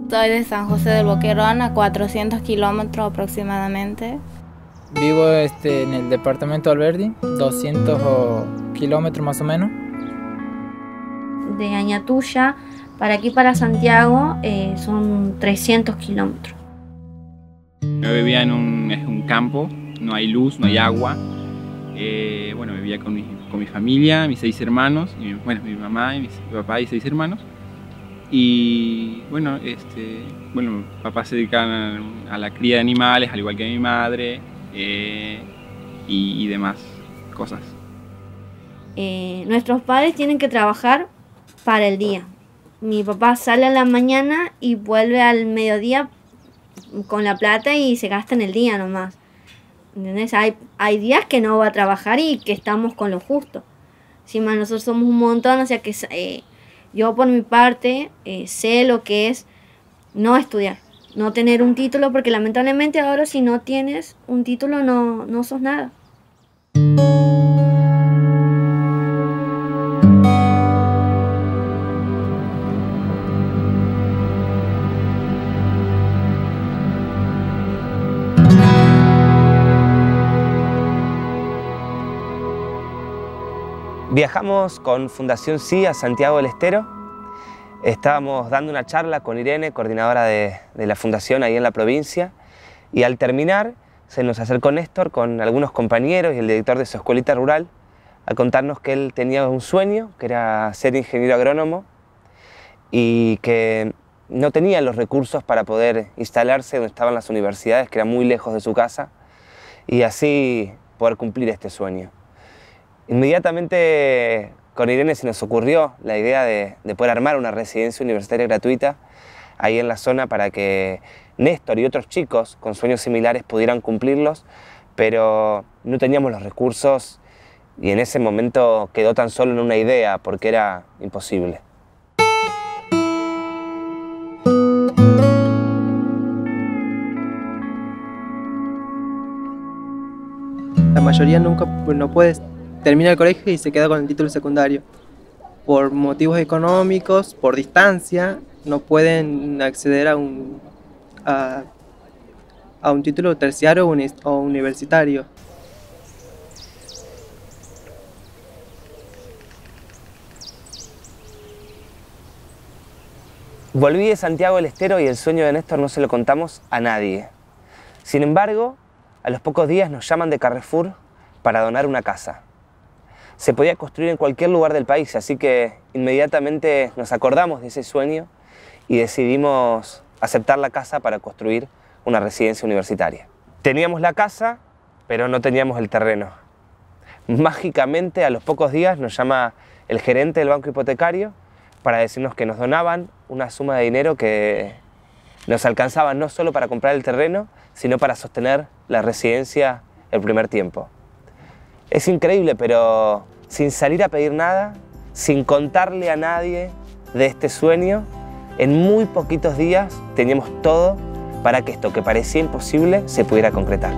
Soy de San José del Boquerón, a 400 kilómetros aproximadamente. Vivo en el departamento de Alberdi, 200 kilómetros más o menos. De Añatuya para aquí, para Santiago, son 300 kilómetros. Yo vivía en un campo, no hay luz, no hay agua. Vivía con mi familia, mis 6 hermanos, mi mamá y mi papá y 6 hermanos. Y papás se dedicaban a la cría de animales, al igual que mi madre, y demás cosas. Nuestros padres tienen que trabajar para el día. Mi papá sale a la mañana y vuelve al mediodía con la plata y se gasta en el día nomás. ¿Entendés? Hay días que no va a trabajar y que estamos con lo justo. Encima nosotros somos un montón, o sea que yo por mi parte sé lo que es no estudiar, no tener un título, porque lamentablemente ahora si no tienes un título no sos nada. Viajamos con Fundación Sí a Santiago del Estero. Estábamos dando una charla con Irene, coordinadora de la fundación ahí en la provincia, y al terminar se nos acercó Néstor con algunos compañeros y el director de su escuelita rural a contarnos que él tenía un sueño, que era ser ingeniero agrónomo, y que no tenía los recursos para poder instalarse donde estaban las universidades, que era muy lejos de su casa, y así poder cumplir este sueño. Inmediatamente con Irene se nos ocurrió la idea de poder armar una residencia universitaria gratuita ahí en la zona para que Néstor y otros chicos con sueños similares pudieran cumplirlos, pero no teníamos los recursos y en ese momento quedó tan solo en una idea porque era imposible. La mayoría no puede terminar el colegio y se queda con el título secundario. Por motivos económicos, por distancia, no pueden acceder a un título terciario o universitario. Volví de Santiago del Estero y el sueño de Néstor no se lo contamos a nadie. Sin embargo, a los pocos días nos llaman de Carrefour para donar una casa. Se podía construir en cualquier lugar del país, así que inmediatamente nos acordamos de ese sueño y decidimos aceptar la casa para construir una residencia universitaria. Teníamos la casa, pero no teníamos el terreno. Mágicamente, a los pocos días nos llama el gerente del banco hipotecario para decirnos que nos donaban una suma de dinero que nos alcanzaba no solo para comprar el terreno, sino para sostener la residencia el primer tiempo. Es increíble, pero sin salir a pedir nada, sin contarle a nadie de este sueño, en muy poquitos días teníamos todo para que esto que parecía imposible se pudiera concretar.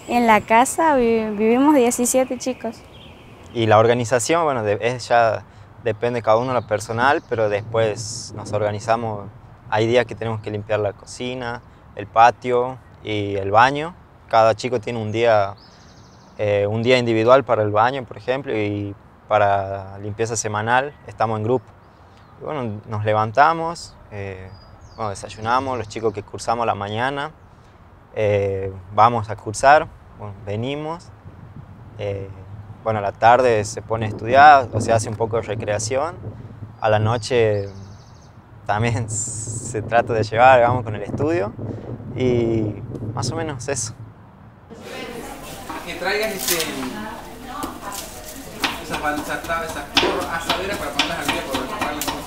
En la casa vivimos 17 chicos. Y la organización, bueno, ya depende de cada uno lo personal, pero después nos organizamos. Hay días que tenemos que limpiar la cocina, el patio y el baño. Cada chico tiene un día individual para el baño, por ejemplo, y para limpieza semanal estamos en grupo. Y bueno, nos levantamos, bueno, desayunamos, los chicos que cursamos a la mañana, vamos a cursar, bueno, venimos. Bueno, a la tarde se pone a estudiar, o se hace un poco de recreación. A la noche también se trata de llevar, vamos con el estudio. Y más o menos eso. Que traigas esas asaderas para ponerlas al día por preparar las cosas.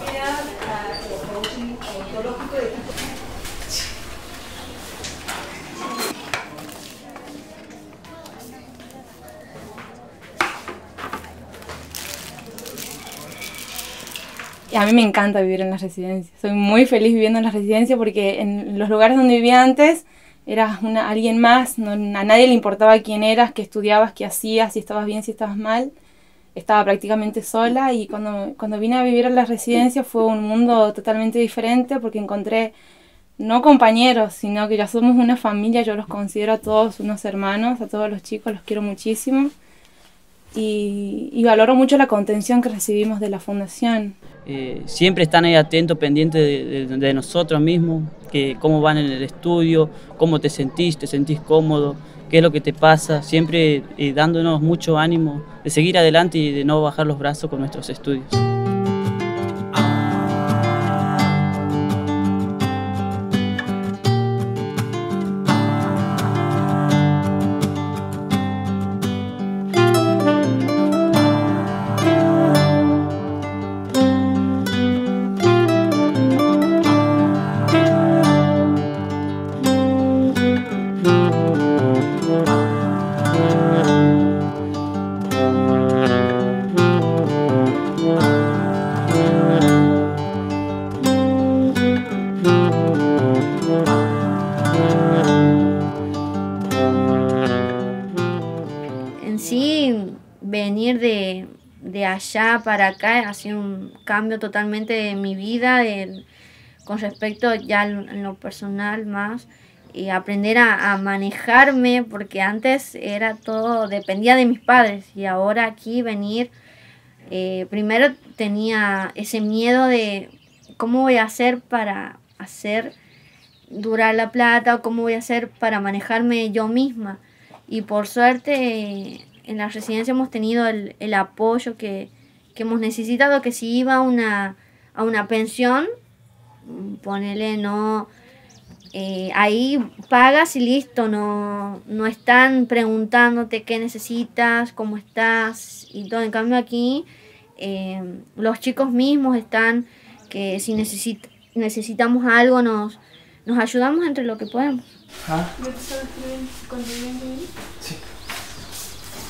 Y a mí me encanta vivir en las residencias. Soy muy feliz viviendo en las residencias porque en los lugares donde vivía antes eras alguien más, a nadie le importaba quién eras, qué estudiabas, qué hacías, si estabas bien, si estabas mal. Estaba prácticamente sola y cuando vine a vivir en las residencias fue un mundo totalmente diferente porque encontré no compañeros, sino que ya somos una familia. Yo los considero a todos unos hermanos, a todos los chicos, los quiero muchísimo. Y valoro mucho la contención que recibimos de la fundación. Siempre están ahí atentos, pendientes de nosotros mismos, que cómo van en el estudio, cómo te sentís cómodo, qué es lo que te pasa, siempre dándonos mucho ánimo de seguir adelante y de no bajar los brazos con nuestros estudios. En sí, venir de allá para acá ha sido un cambio totalmente de mi vida con respecto ya en lo personal más, y aprender a manejarme, porque antes era todo, dependía de mis padres, y ahora aquí venir, primero tenía ese miedo de cómo voy a hacer para hacer durar la plata, o cómo voy a hacer para manejarme yo misma. Y por suerte en la residencia hemos tenido el apoyo que hemos necesitado, que si iba a una pensión, ponele, no, ahí pagas y listo, no están preguntándote qué necesitas, cómo estás y todo. En cambio aquí los chicos mismos están, que si necesitamos algo nos ayudamos entre lo que podemos. ¿Ah? Sí.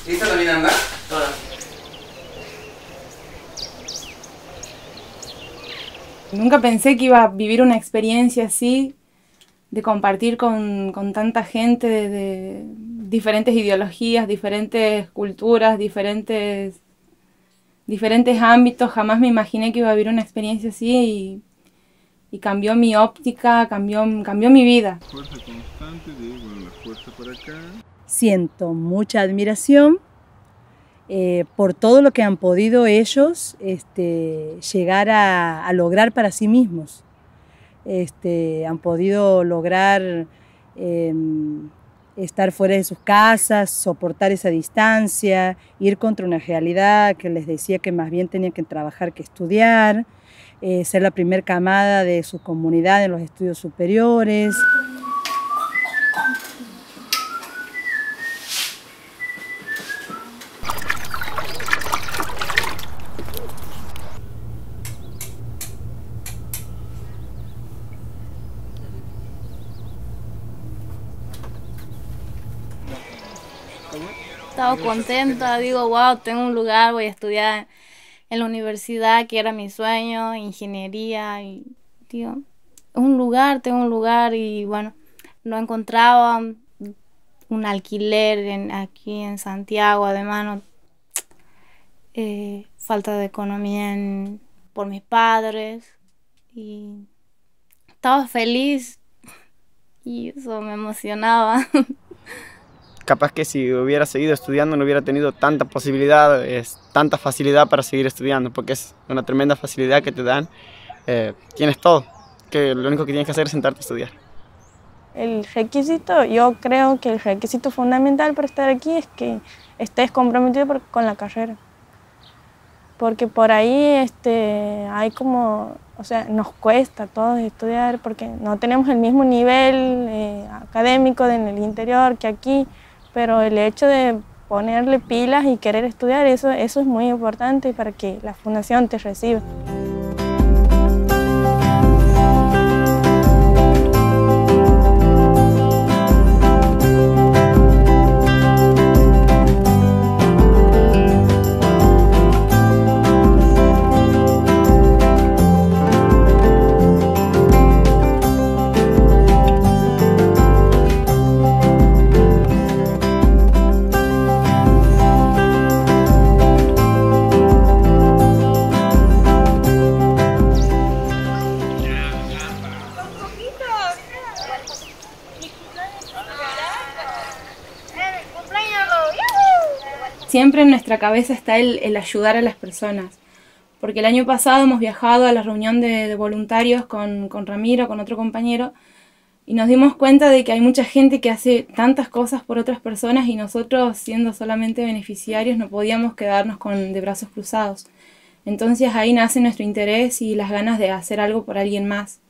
¿Esta también anda? Toda. Nunca pensé que iba a vivir una experiencia así, de compartir con tanta gente de diferentes ideologías, diferentes culturas, diferentes ámbitos. Jamás me imaginé que iba a vivir una experiencia así y cambió mi óptica, cambió mi vida. Fuerza constante, la fuerza por acá. Siento mucha admiración por todo lo que han podido ellos llegar a lograr para sí mismos. Han podido lograr estar fuera de sus casas, soportar esa distancia, ir contra una realidad que les decía que más bien tenían que trabajar que estudiar, ser la primer camada de su comunidad en los estudios superiores. Estaba contenta, digo, wow, tengo un lugar, voy a estudiar en la universidad, que era mi sueño, ingeniería, y digo, tengo un lugar, y bueno, no encontraba un alquiler aquí en Santiago, además no, falta de economía por mis padres, y estaba feliz y eso me emocionaba. Capaz que si hubiera seguido estudiando no hubiera tenido tanta posibilidad, tanta facilidad para seguir estudiando, porque es una tremenda facilidad que te dan. Tienes todo, que lo único que tienes que hacer es sentarte a estudiar. El requisito, yo creo que el requisito fundamental para estar aquí es que estés comprometido con la carrera. Porque por ahí hay como, o sea, nos cuesta a todos estudiar porque no tenemos el mismo nivel académico en el interior que aquí, pero el hecho de ponerle pilas y querer estudiar, eso es muy importante para que la fundación te reciba. Siempre en nuestra cabeza está el ayudar a las personas, porque el año pasado hemos viajado a la reunión de voluntarios con Ramiro, con otro compañero, y nos dimos cuenta de que hay mucha gente que hace tantas cosas por otras personas y nosotros, siendo solamente beneficiarios, no podíamos quedarnos de brazos cruzados. Entonces ahí nace nuestro interés y las ganas de hacer algo por alguien más.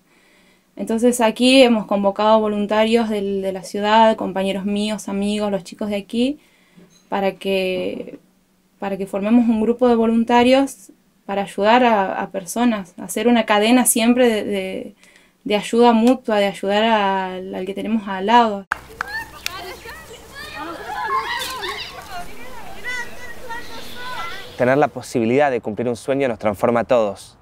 Entonces aquí hemos convocado voluntarios de la ciudad, compañeros míos, amigos, los chicos de aquí, para que formemos un grupo de voluntarios para ayudar a personas, hacer una cadena siempre de ayuda mutua, de ayudar al que tenemos al lado. Tener la posibilidad de cumplir un sueño nos transforma a todos.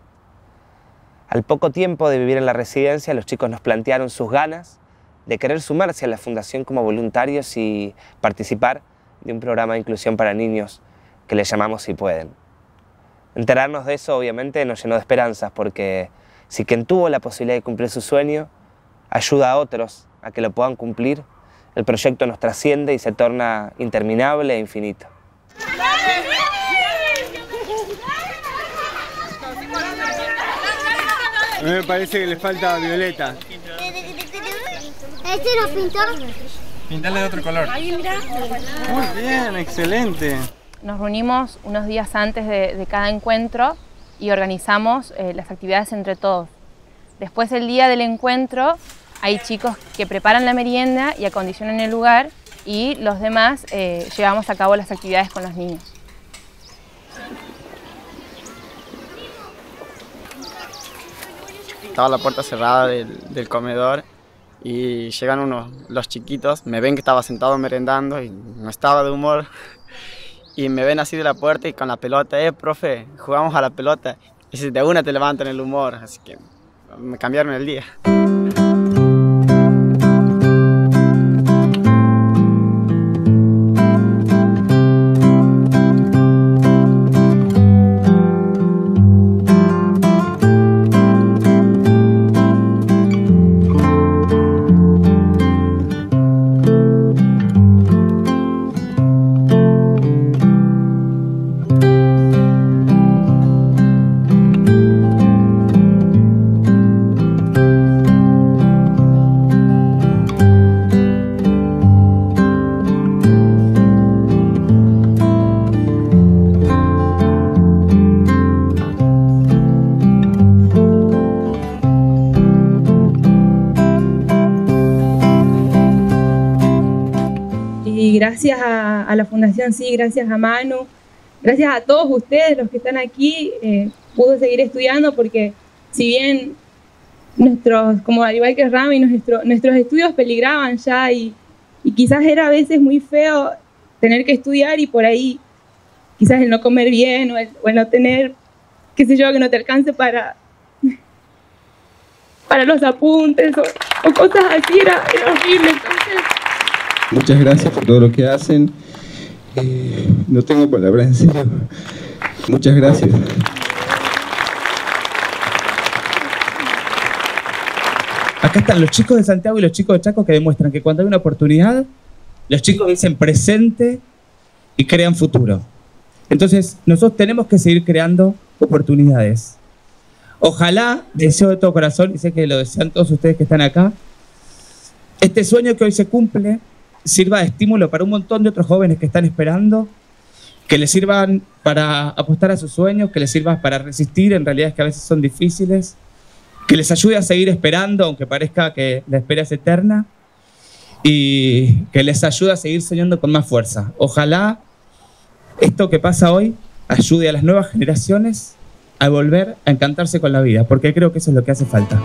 Al poco tiempo de vivir en la residencia, los chicos nos plantearon sus ganas de querer sumarse a la fundación como voluntarios y participar de un programa de inclusión para niños que le llamamos Si Pueden. Enterarnos de eso obviamente nos llenó de esperanzas, porque si quien tuvo la posibilidad de cumplir su sueño ayuda a otros a que lo puedan cumplir, el proyecto nos trasciende y se torna interminable e infinito. A mí me parece que le falta violeta. ¿Este lo pintó? Pintarle de otro color. Ahí, mira. Muy bien, excelente. Nos reunimos unos días antes de cada encuentro y organizamos las actividades entre todos. Después del día del encuentro hay chicos que preparan la merienda y acondicionan el lugar, y los demás llevamos a cabo las actividades con los niños. Estaba la puerta cerrada del comedor y llegan los chiquitos, me ven que estaba sentado merendando y no estaba de humor, y me ven así de la puerta y con la pelota, profe, jugamos a la pelota, y de una te levantan el humor, así que me cambiaron el día. Y gracias a la Fundación Sí, gracias a Manu, gracias a todos ustedes los que están aquí, pude seguir estudiando, porque si bien como al igual que Rami, nuestros estudios peligraban ya, y quizás era a veces muy feo tener que estudiar y por ahí quizás el no comer bien o el no tener, qué sé yo, que no te alcance para los apuntes o cosas así, era horrible. Entonces Muchas gracias por todo lo que hacen. No tengo palabras, en serio. Muchas gracias. Acá están los chicos de Santiago y los chicos de Chaco que demuestran que cuando hay una oportunidad, los chicos dicen presente y crean futuro. Entonces, nosotros tenemos que seguir creando oportunidades. Ojalá, deseo de todo corazón, y sé que lo desean todos ustedes que están acá, este sueño que hoy se cumple sirva de estímulo para un montón de otros jóvenes que están esperando, que les sirvan para apostar a sus sueños, que les sirva para resistir en realidades que a veces son difíciles, que les ayude a seguir esperando, aunque parezca que la espera es eterna, y que les ayude a seguir soñando con más fuerza. Ojalá esto que pasa hoy ayude a las nuevas generaciones a volver a encantarse con la vida, porque creo que eso es lo que hace falta.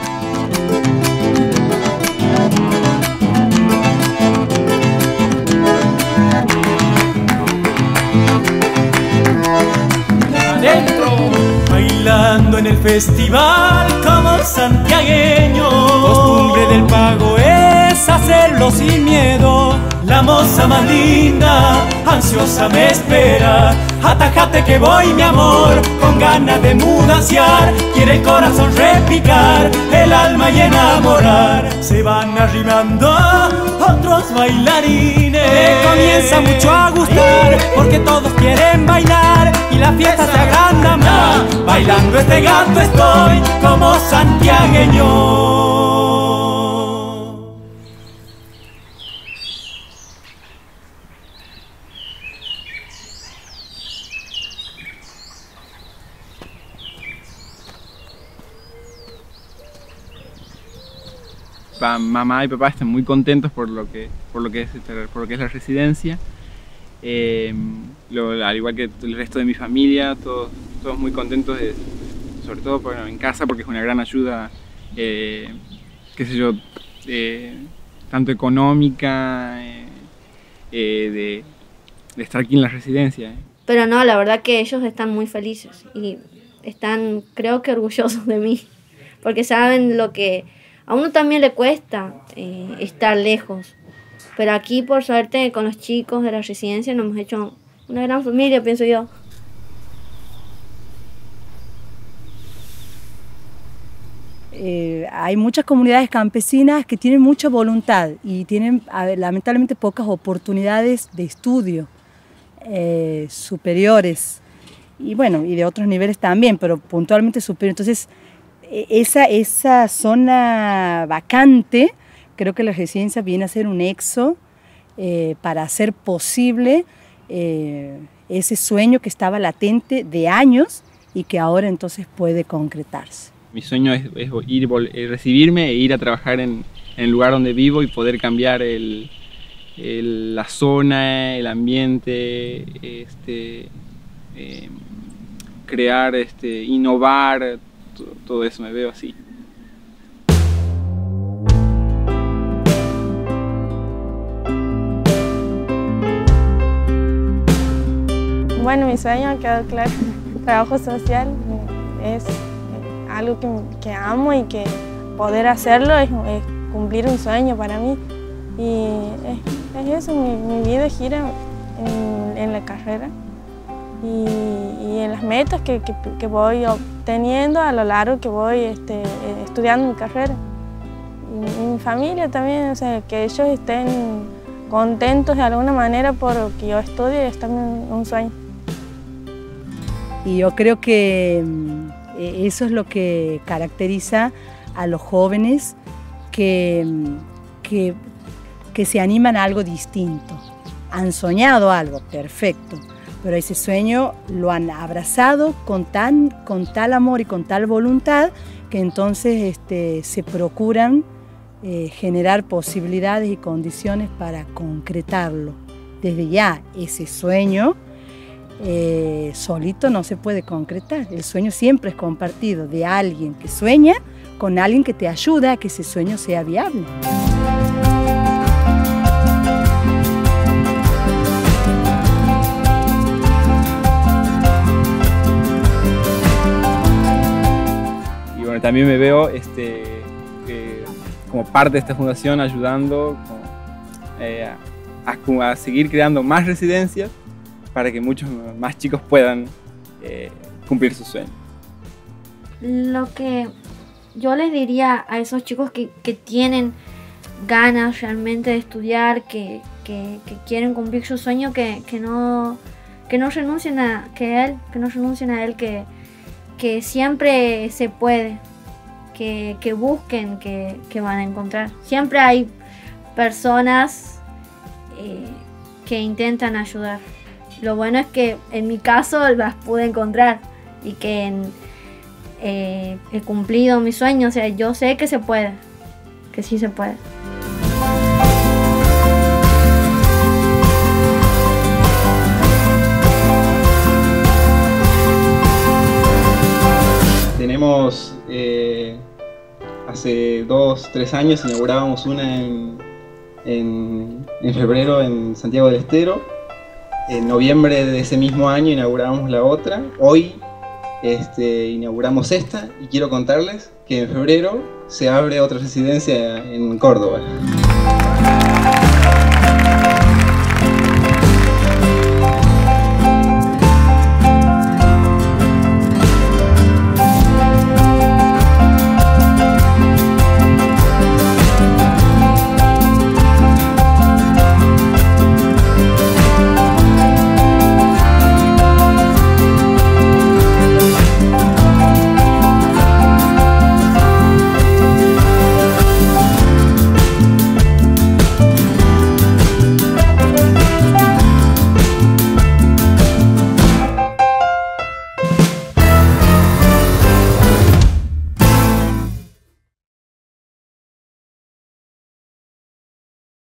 Bailando en el festival como santiagueño, costumbre del pago es hacerlo sin miedo. La moza más linda, ansiosa me espera. Atajate que voy, mi amor, con ganas de mudanciar. Quiere el corazón repicar, el alma y enamorar. Se van arrimando otros bailarines. Le comienza mucho a gustar, porque todos quieren bailar y la fiesta se agranda más. Bailando este gato estoy como santiagueño. Mamá y papá están muy contentos por lo que es la residencia. Al igual que el resto de mi familia, todos muy contentos, sobre todo en casa, porque es una gran ayuda, qué sé yo, tanto económica, de estar aquí en la residencia. Pero no, la verdad que ellos están muy felices y están, creo que orgullosos de mí, porque saben lo que a uno también le cuesta estar lejos. Pero aquí, por suerte, con los chicos de la residencia nos hemos hecho una gran familia, pienso yo. Hay muchas comunidades campesinas que tienen mucha voluntad y tienen lamentablemente pocas oportunidades de estudio superiores y bueno, y de otros niveles también, pero puntualmente superiores. Entonces, esa zona vacante, creo que la residencia viene a ser un nexo para hacer posible ese sueño que estaba latente de años y que ahora entonces puede concretarse. Mi sueño es recibirme e ir a trabajar en el lugar donde vivo y poder cambiar la zona, el ambiente, crear, innovar, todo eso, me veo así. Bueno, mi sueño ha quedado claro. Trabajo social es algo que amo y que poder hacerlo es cumplir un sueño para mí. Y es eso, mi vida gira en la carrera y en las metas que voy obteniendo a lo largo que voy estudiando mi carrera. Y mi familia también, o sea, que ellos estén contentos de alguna manera por lo que yo estudio es también un sueño. Y yo creo que eso es lo que caracteriza a los jóvenes que se animan a algo distinto. Han soñado algo, perfecto, pero ese sueño lo han abrazado con tal amor y con tal voluntad que entonces se procuran generar posibilidades y condiciones para concretarlo. Desde ya, ese sueño solito no se puede concretar. El sueño siempre es compartido de alguien que sueña con alguien que te ayuda a que ese sueño sea viable. Y bueno, también me veo como parte de esta fundación ayudando a seguir creando más residencias para que muchos más chicos puedan cumplir sus sueños. Lo que yo les diría a esos chicos que tienen ganas realmente de estudiar, que quieren cumplir su sueño, que no renuncien a él, que siempre se puede, que busquen, que van a encontrar. Siempre hay personas que intentan ayudar. Lo bueno es que en mi caso las pude encontrar y que he cumplido mi sueño. O sea, yo sé que se puede, que sí se puede. Tenemos, hace 2-3 años inaugurábamos una en febrero en Santiago del Estero. En noviembre de ese mismo año inauguramos la otra. Hoy inauguramos esta y quiero contarles que en febrero se abre otra residencia en Córdoba.